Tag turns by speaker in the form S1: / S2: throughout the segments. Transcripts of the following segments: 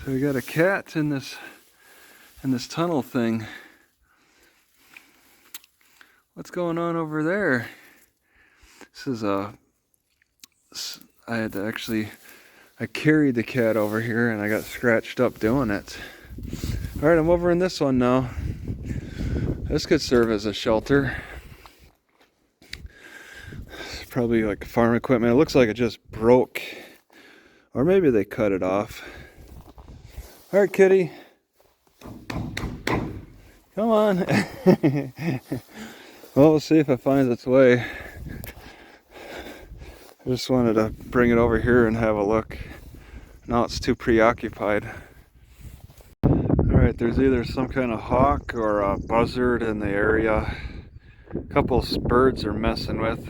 S1: So we got a cat in this tunnel thing. What's going on over there? This is I carried the cat over here and I got scratched up doing it. All right, I'm over in this one now. This could serve as a shelter. It's probably like farm equipment. It looks like it just broke. Or maybe they cut it off. All right, kitty. Come on. Well, we'll see if it finds its way. I just wanted to bring it over here and have a look. Now it's too preoccupied. Alright, there's either some kind of hawk or a buzzard in the area. A couple of birds are messing with.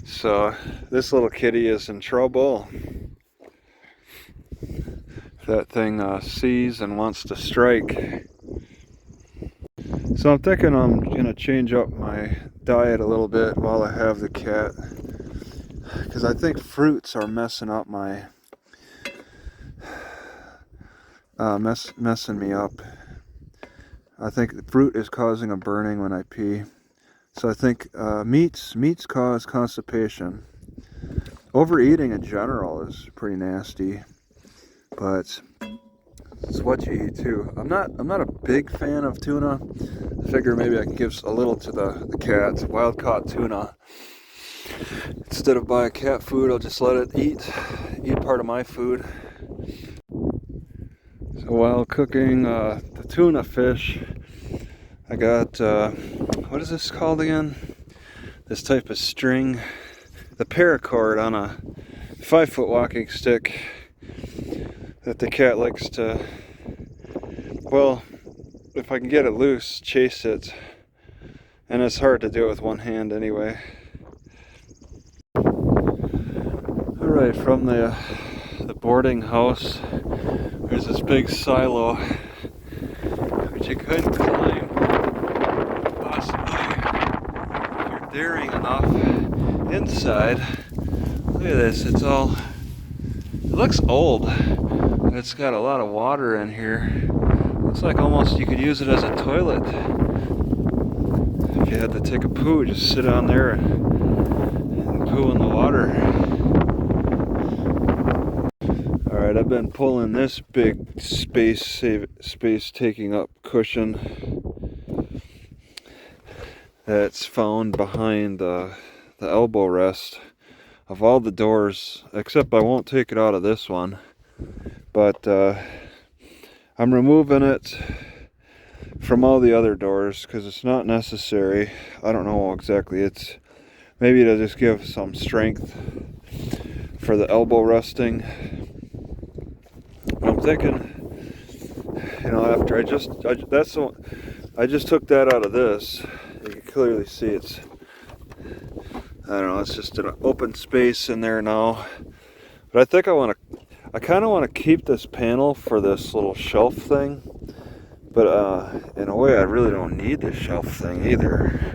S1: So this little kitty is in trouble. That thing sees and wants to strike. So I'm thinking I'm gonna change up my diet a little bit while I have the cat, because I think fruits are messing up my messing me up. I think the fruit is causing a burning when I pee. So I think meats cause constipation. Overeating in general is pretty nasty, but it's what you eat too. I'm not a big fan of tuna. I figure maybe I can give a little to the cat. Wild caught tuna. Instead of buy cat food, I'll just let it eat part of my food. So while cooking the tuna fish, I got what is this called again? This type of string, the paracord on a 5-foot walking stick that the cat likes to, well, if I can get it loose, chase it. And it's hard to do it with one hand anyway. Alright, from the boarding house, there's this big silo which you could climb, possibly, if you're daring enough. Inside, look at this, it looks old. It's got a lot of water in here. Looks like almost you could use it as a toilet. If you had to take a poo, just sit on there and poo in the water. Alright, I've been pulling this big space taking up cushion that's found behind the elbow rest of all the doors, except I won't take it out of this one. But I'm removing it from all the other doors because it's not necessary. I don't know exactly. It's maybe to just give some strength for the elbow resting. I'm thinking, you know, after I just took that out of this. You can clearly see it's, I don't know, it's just an open space in there now. But I think I kind of want to keep this panel for this little shelf thing. But in a way, I really don't need this shelf thing either,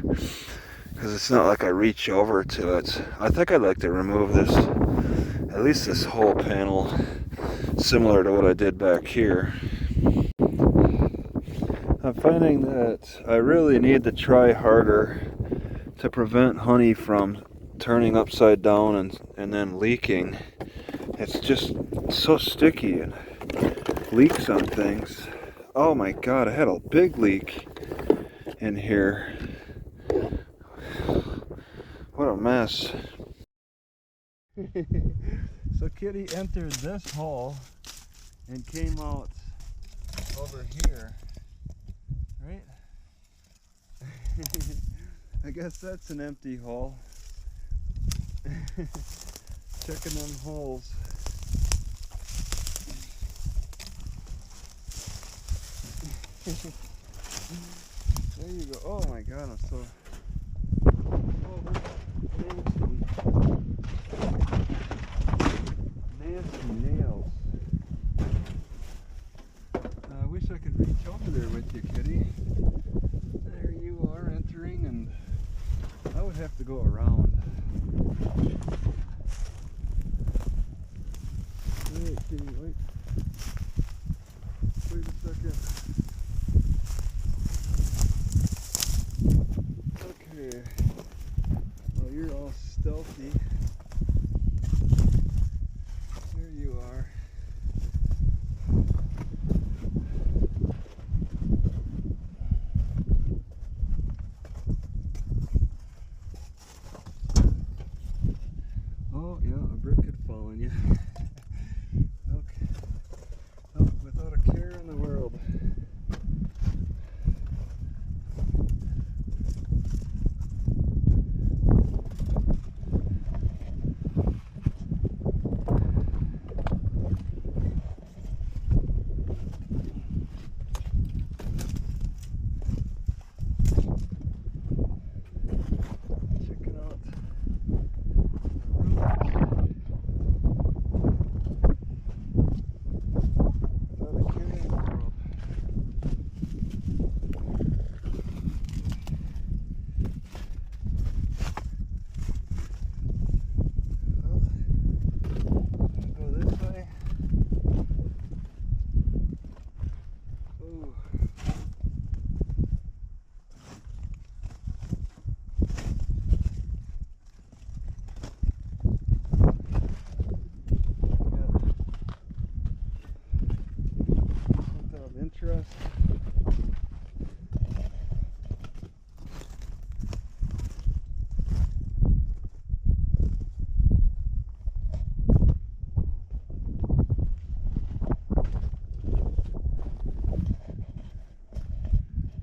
S1: because it's not like I reach over to it. I think I'd like to remove this, at least this whole panel, similar to what I did back here. I'm finding that I really need to try harder to prevent honey from turning upside down and then leaking. It's just so sticky and leaks on things. Oh my god, I had a big leak in here. What a mess. So Kitty entered this hole and came out over here, right? I guess that's an empty hole. Checking them holes. There you go. Oh my god, I'm so... Nasty nails. I wish I could reach over there with you, Kitty. There you are entering, and I would have to go around. Wait, Kitty, wait. Wait a second. Okay. Well, you're all stealthy. There you are. Oh, yeah, a brick could fall on you. Okay. Oh, without a care in the world. Checking out the without a care in the world. Go this way. Ooh. Something of interest.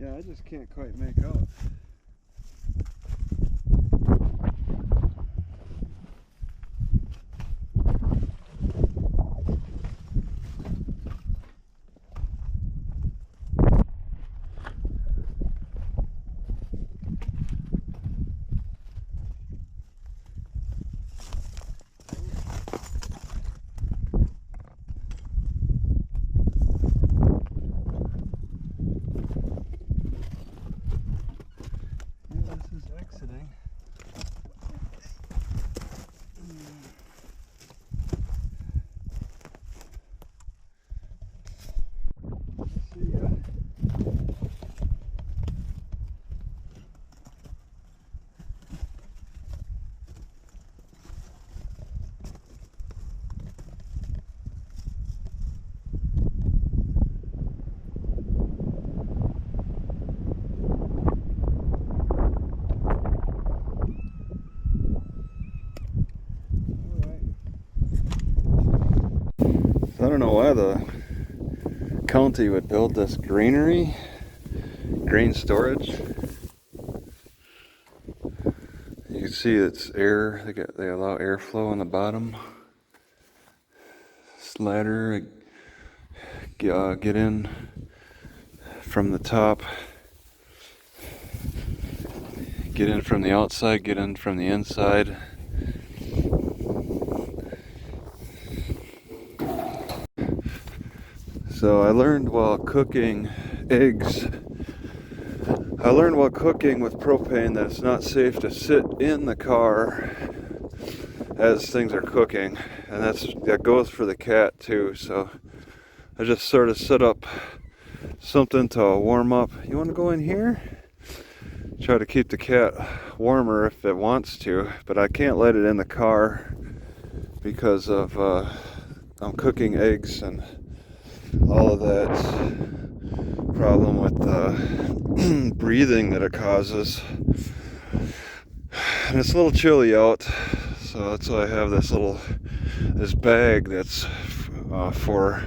S1: Yeah, I just can't quite make out. Yeah, this is exiting. See ya. I don't know why the county would build this granary, grain storage. You can see it's air, they allow airflow on the bottom. This ladder, get in from the top, get in from the outside, get in from the inside. So I learned while cooking eggs, I learned while cooking with propane that it's not safe to sit in the car as things are cooking, and that goes for the cat too. So I just sort of set up something to warm up. You want to go in here? Try to keep the cat warmer if it wants to, but I can't let it in the car because of I'm cooking eggs and all of that problem with the breathing that it causes. And it's a little chilly out, so that's why I have this bag that's for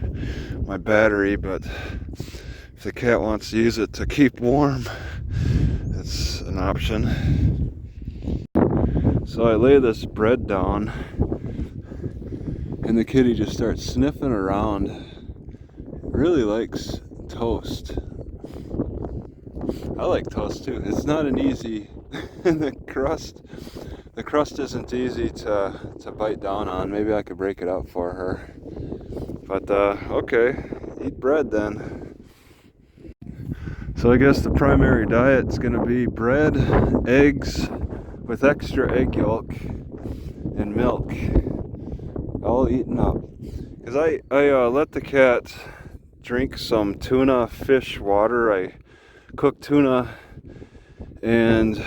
S1: my battery, but if the cat wants to use it to keep warm, it's an option. So I lay this bread down and the kitty just starts sniffing around. Really likes toast. I like toast too. It's not an easy the crust isn't easy to bite down on. Maybe I could break it up for her. But okay, eat bread then. So I guess the primary diet's gonna be bread, eggs with extra egg yolk, and milk. All eaten up. Because I let the cat drink some tuna fish water. I cooked tuna and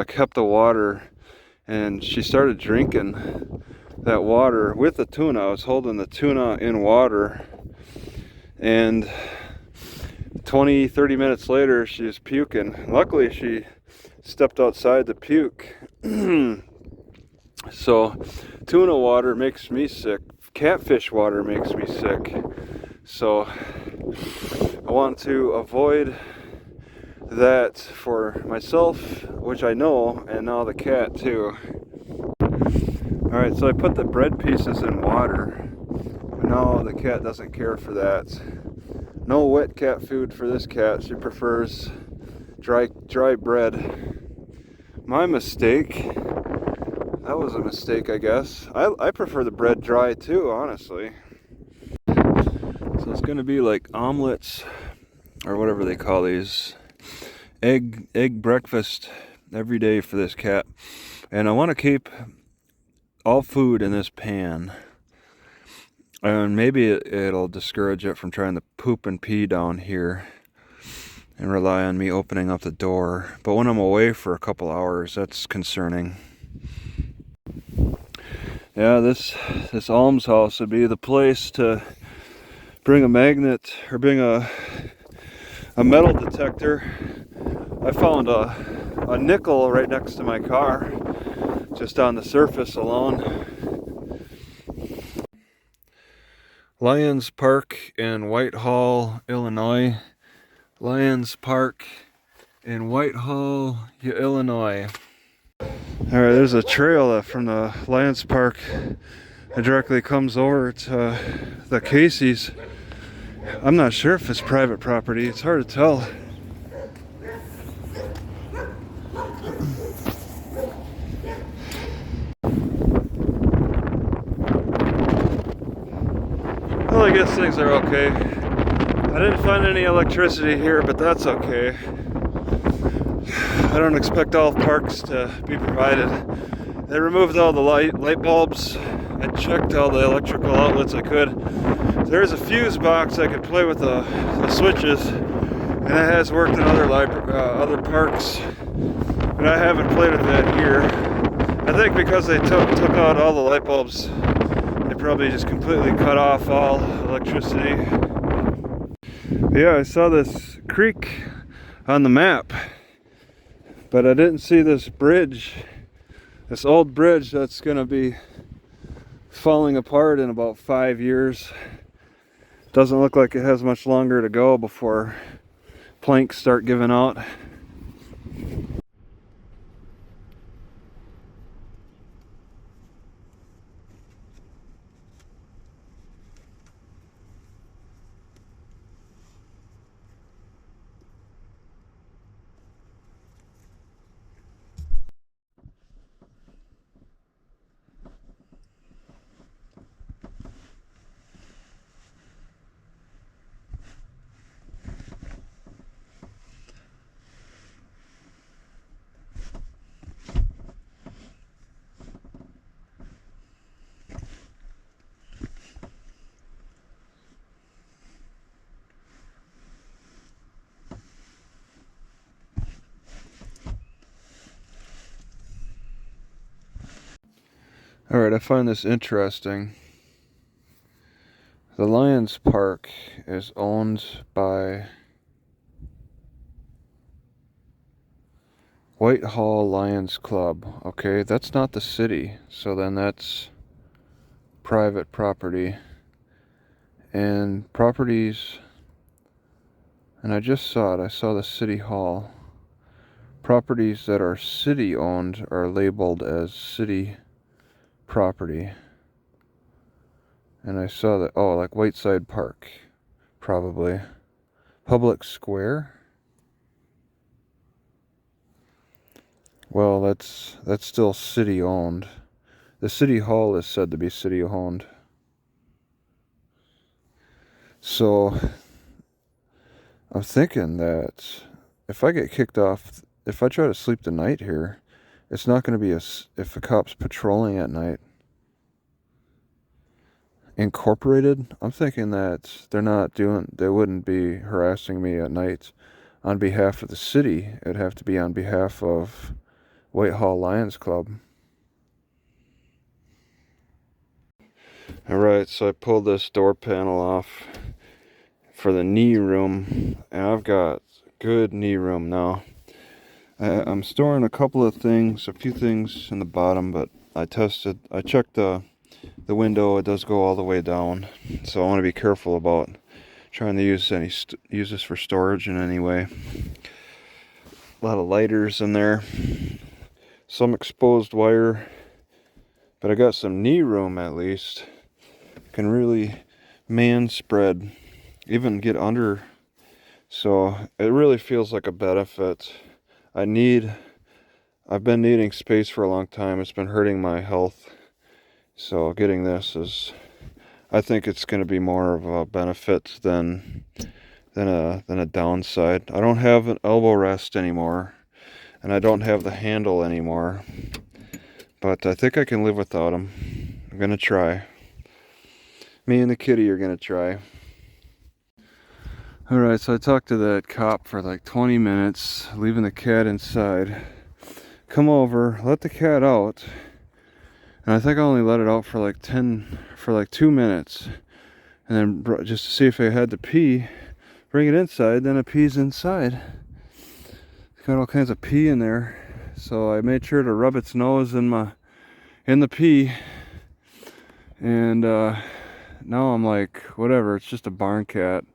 S1: kept the water, and she started drinking that water with the tuna. I was holding the tuna in water, and 20-30 minutes later she was puking. Luckily she stepped outside to puke. So tuna water makes me sick, catfish water makes me sick, so I want to avoid that for myself, which I know, and now the cat too. Alright, so I put the bread pieces in water, but now the cat doesn't care for that. No wet cat food for this cat. She prefers dry bread. My mistake. That was a mistake, I guess. I prefer the bread dry too, honestly. So it's gonna be like omelets, or whatever they call these. Egg breakfast every day for this cat. And I want to keep all food in this pan. And maybe it'll discourage it from trying to poop and pee down here and rely on me opening up the door. But when I'm away for a couple hours, that's concerning. Yeah, this Almshouse would be the place to bring a magnet, or bring a metal detector. I found a nickel right next to my car, just on the surface alone. Lions Park in Whitehall, Illinois. Lions Park in Whitehall, Illinois. Alright, there's a trail from the Lions Park that directly comes over to the Casey's. I'm not sure if it's private property, it's hard to tell. Well, I guess things are okay. I didn't find any electricity here, but that's okay. I don't expect all parks to be provided. They removed all the light bulbs. I checked all the electrical outlets I could. There's a fuse box I could play with the switches, and it has worked in other parks, but I haven't played with that here. I think because they took out all the light bulbs, they probably just completely cut off all electricity. But yeah, I saw this creek on the map, but I didn't see this bridge, this old bridge that's gonna be falling apart in about 5 years. Doesn't look like it has much longer to go before planks start giving out. Alright, I find this interesting. The Lions Park is owned by Whitehall Lions Club. Okay, that's not the city, so then that's private property. And properties, and I just saw it, I saw the city hall. Properties that are city owned are labeled as city property. And I saw that, oh, like Whiteside Park, probably. Public Square? Well, that's still city owned. The city hall is said to be city owned. So I'm thinking that if I get kicked off, if I try to sleep the night here, it's not going to be if a cop's patrolling at night. incorporated. I'm thinking that they wouldn't be harassing me at night on behalf of the city. It'd have to be on behalf of Whitehall Lions Club. Alright, so I pulled this door panel off for the knee room, and I've got good knee room now. I'm storing a few things in the bottom, but I checked the window. It does go all the way down, so I want to be careful about trying to use this for storage in any way. A lot of lighters in there, some exposed wire, but I got some knee room at least. Can really man spread, even get under, so it really feels like a benefit. I've been needing space for a long time. It's been hurting my health, so getting this I think it's going to be more of a benefit than a downside. I don't have an elbow rest anymore, and I don't have the handle anymore, but I think I can live without them. I'm going to try. Me and the kitty are going to try. Alright, so I talked to that cop for like 20 minutes, leaving the cat inside. Come over, let the cat out, and I think I only let it out for like 2 minutes, and then just to see if it had to pee, bring it inside, then it pees inside. It's got all kinds of pee in there, so I made sure to rub its nose in the pee, and now I'm like, whatever, it's just a barn cat.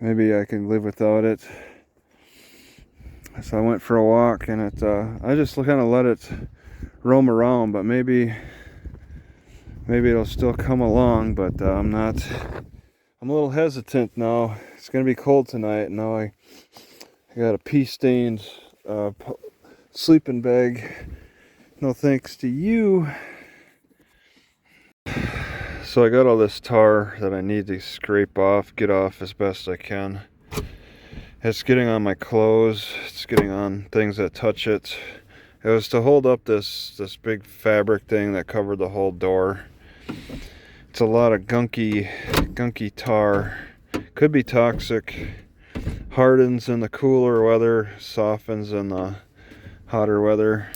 S1: Maybe I can live without it. So I went for a walk, and I just kind of let it roam around, but maybe it'll still come along, but I'm a little hesitant now. It's gonna be cold tonight, and now I got a pee-stained sleeping bag. No thanks to you. So I got all this tar that I need to get off as best I can. It's getting on my clothes, it's getting on things that touch it. It was to hold up this big fabric thing that covered the whole door. It's a lot of gunky tar. Could be toxic. Hardens in the cooler weather, softens in the hotter weather.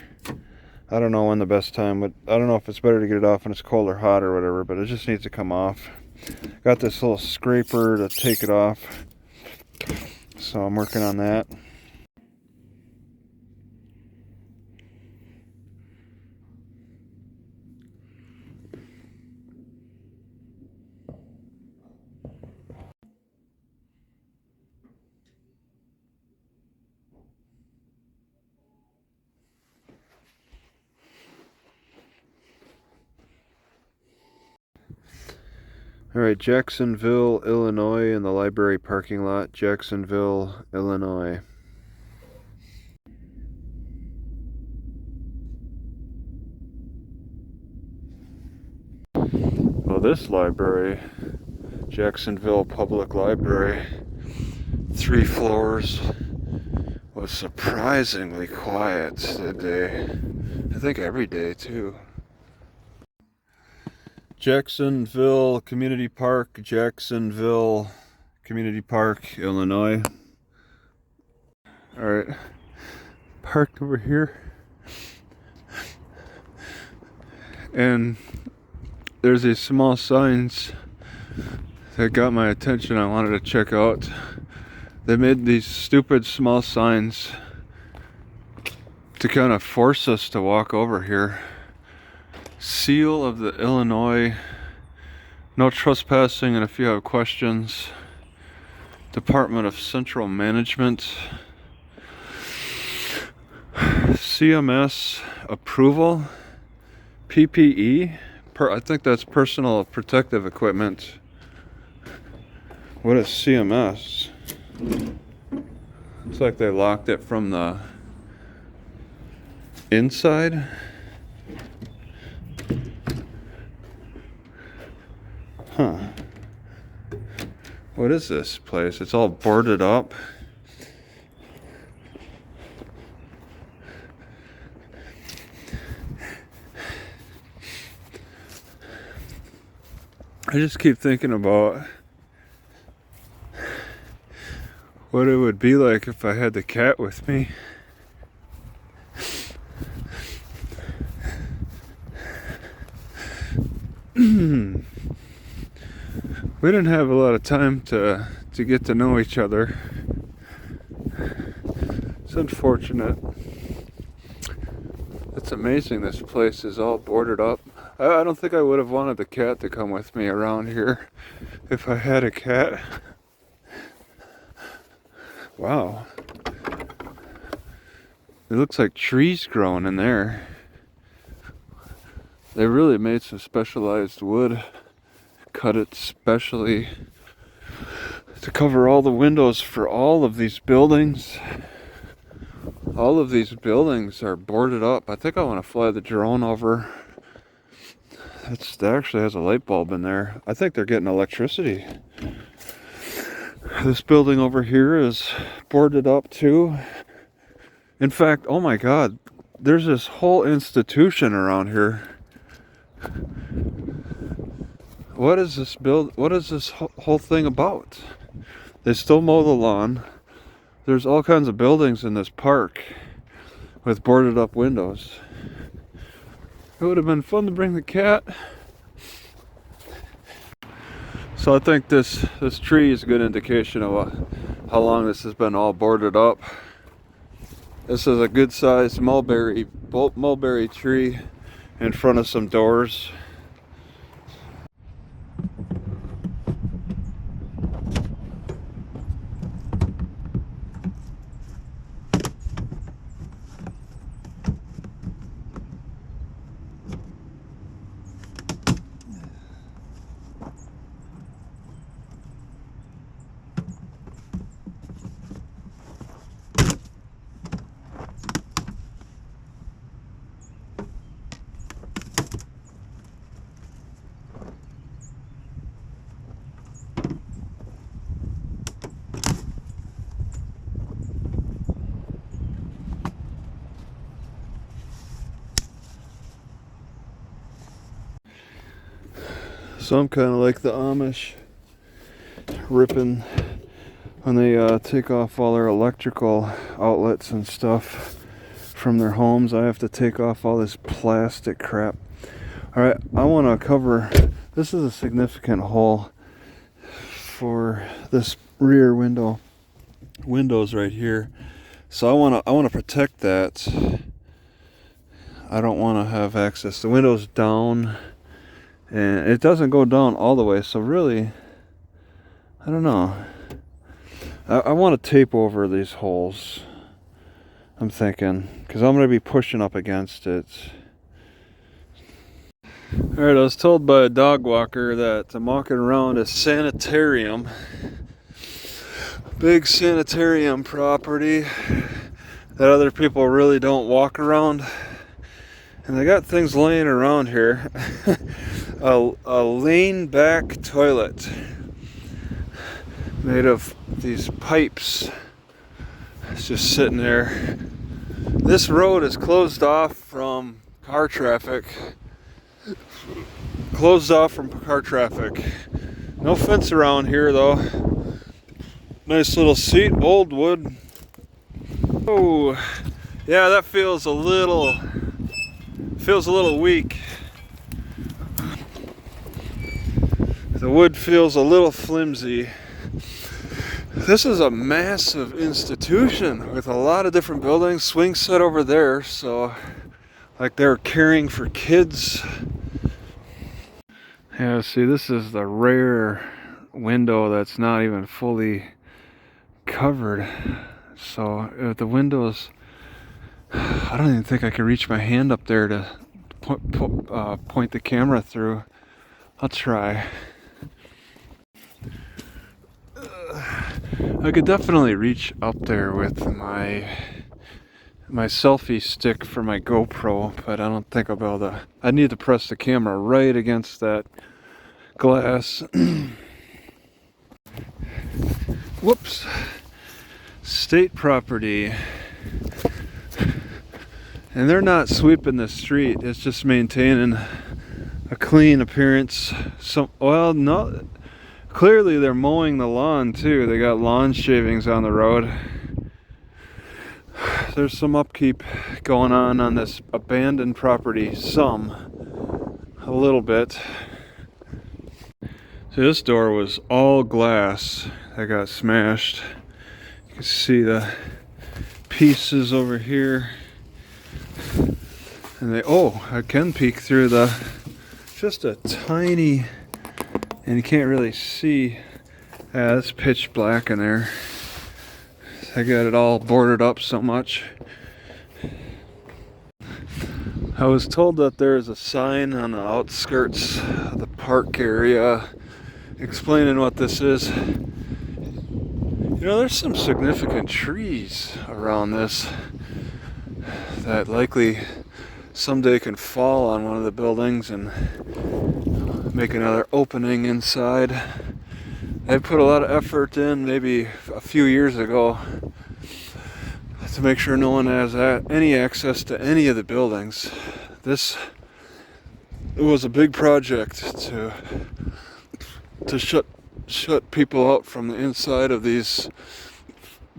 S1: I don't know when the best time, but I don't know if it's better to get it off when it's cold or hot or whatever, but it just needs to come off. Got this little scraper to take it off, so I'm working on that. Alright, Jacksonville, Illinois, in the library parking lot. Jacksonville, Illinois. Well, this library, Jacksonville Public Library, 3 floors, was surprisingly quiet today. I think every day too. Jacksonville Community Park, Jacksonville Community Park, Illinois. Alright, parked over here, and there's these small signs that got my attention. I wanted to check out. They made these stupid small signs to kind of force us to walk over here. Seal of the Illinois, no trespassing, and if you have questions, Department of Central Management, CMS approval, PPE, I think that's personal protective equipment. What is CMS? Looks like they locked it from the inside. Huh. What is this place? It's all boarded up. I just keep thinking about what it would be like if I had the cat with me. We didn't have a lot of time to get to know each other. It's unfortunate. It's amazing this place is all boarded up. I don't think I would have wanted the cat to come with me around here if I had a cat. Wow. It looks like trees growing in there. They really made some specialized wood. Cut it specially to cover all the windows for all of these buildings. All of these buildings are boarded up. I think I want to fly the drone over. That actually has a light bulb in there. I think they're getting electricity. This building over here is boarded up too. In fact, oh my God, there's this whole institution around here. What is this what is this whole thing about? They still mow the lawn. There's all kinds of buildings in this park with boarded up windows. It would have been fun to bring the cat. So I think this tree is a good indication of how long this has been all boarded up. This is a good sized mulberry tree in front of some doors. So I'm kind of like the Amish, ripping when they take off all their electrical outlets and stuff from their homes. I have to take off all this plastic crap. Alright, I want to cover, this is a significant hole for this rear windows right here. So I want to protect that. I don't want to have access. The window's down. And it doesn't go down all the way, so really, I don't know. I want to tape over these holes, I'm thinking, because I'm going to be pushing up against it. Alright, I was told by a dog walker that I'm walking around a sanitarium. Big sanitarium property that other people really don't walk around. And they got things laying around here. A lane back toilet made of these pipes. It's just sitting there. This road is closed off from car traffic. Closed off from car traffic. No fence around here though. Nice little seat, old wood. Oh, yeah, that feels a little weak. The wood feels a little flimsy. This is a massive institution with a lot of different buildings. Swing set over there, so like they're caring for kids. Yeah, see, this is the rare window that's not even fully covered. So if the windows, I don't even think I can reach my hand up there to point the camera through. I'll try. I could definitely reach up there with my selfie stick for my GoPro, but I don't think I'll be able to. I need to press the camera right against that glass. Whoops. State property. And they're not sweeping the street, it's just maintaining a clean appearance. Well, no, clearly they're mowing the lawn too. They got lawn shavings on the road. There's some upkeep going on this abandoned property, a little bit. So this door was all glass that got smashed. You can see the pieces over here. And I can peek through just a tiny, and you can't really see. Yeah, it's pitch black in there. I got it all boarded up so much. I was told that there's a sign on the outskirts of the park area explaining what this is. You know, there's some significant trees around this that likely someday can fall on one of the buildings and make another opening inside. They put a lot of effort in maybe a few years ago to make sure no one has any access to any of the buildings. It was a big project to shut people out from the inside of these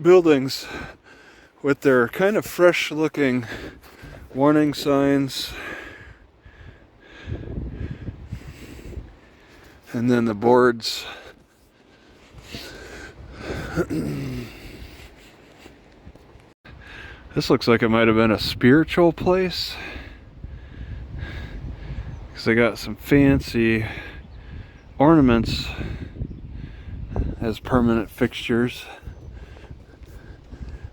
S1: buildings with their kind of fresh looking warning signs, and then the boards. This looks like it might have been a spiritual place, because they got some fancy ornaments as permanent fixtures.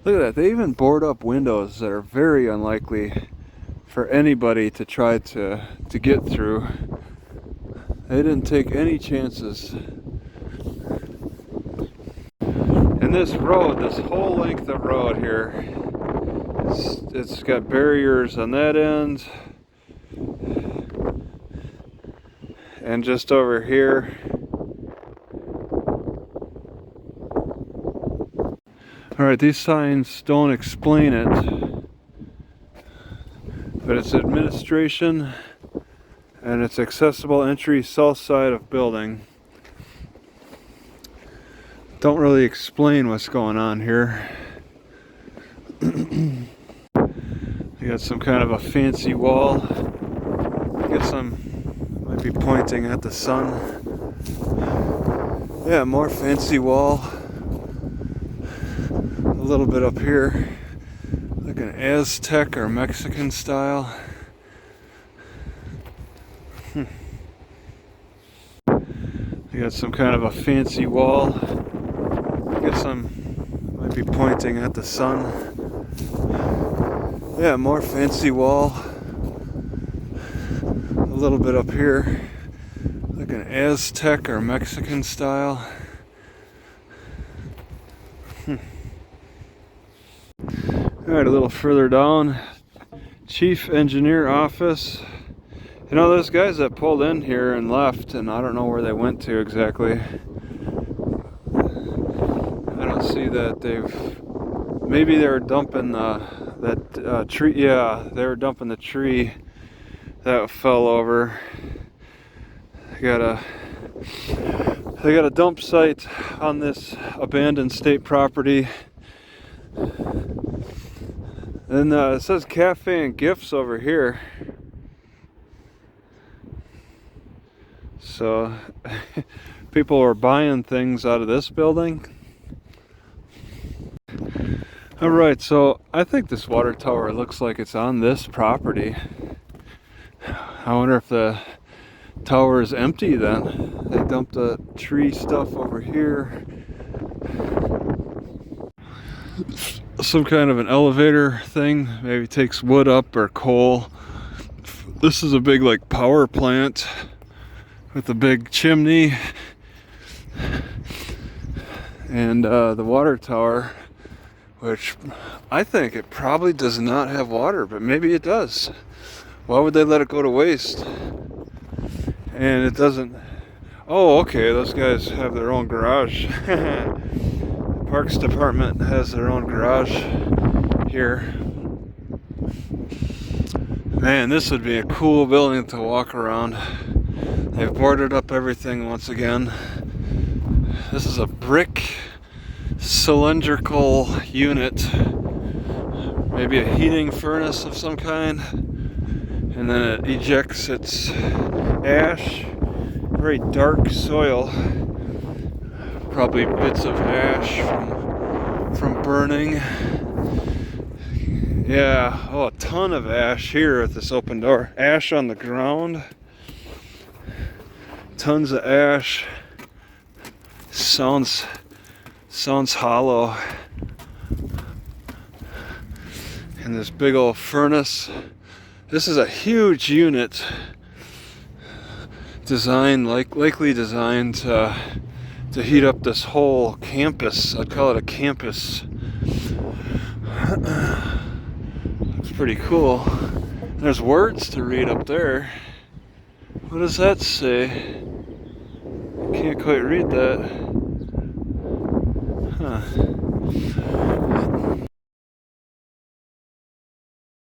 S1: Look at that, they even board up windows that are very unlikely for anybody to try to get through. They didn't take any chances. And this road, this whole length of road here, it's got barriers on that end and just over here. Alright, these signs don't explain it, but it's administration and it's accessible entry south side of building. Don't really explain what's going on here. You got some kind of a fancy wall. I guess might be pointing at the sun. Yeah, more fancy wall. A little bit up here, like an Aztec or Mexican style. You got some kind of a fancy wall. I guess might be pointing at the sun. Yeah, more fancy wall. A little bit up here, like an Aztec or Mexican style. Alright, a little further down, Chief Engineer Office. You know, those guys that pulled in here and left, and I don't know where they went to exactly. I don't see that maybe they were dumping that tree. Yeah, they were dumping the tree that fell over. They got a dump site on this abandoned state property. And it says cafe and gifts over here. So people are buying things out of this building. Alright, so I think this water tower looks like it's on this property. I wonder if the tower is empty then. They dumped the tree stuff over here. Some kind of an elevator thing, maybe takes wood up or coal. This is a big like power plant with a big chimney, and the water tower, which I think it probably does not have water, but maybe it does. Why would they let it go to waste? And it doesn't. Oh, okay, those guys have their own garage. Parks Department has their own garage here. Man, this would be a cool building to walk around. They've boarded up everything once again. This is a brick cylindrical unit. Maybe a heating furnace of some kind. And then it ejects its ash. Very dark soil. Probably bits of ash from burning. Yeah, oh, a ton of ash here at this open door. Ash on the ground. Tons of ash. Sounds hollow. And this big old furnace. This is a huge unit. Designed, likely designed to heat up this whole campus. I'd call it a campus. It's pretty cool. There's words to read up there. What does that say? Can't quite read that. Huh.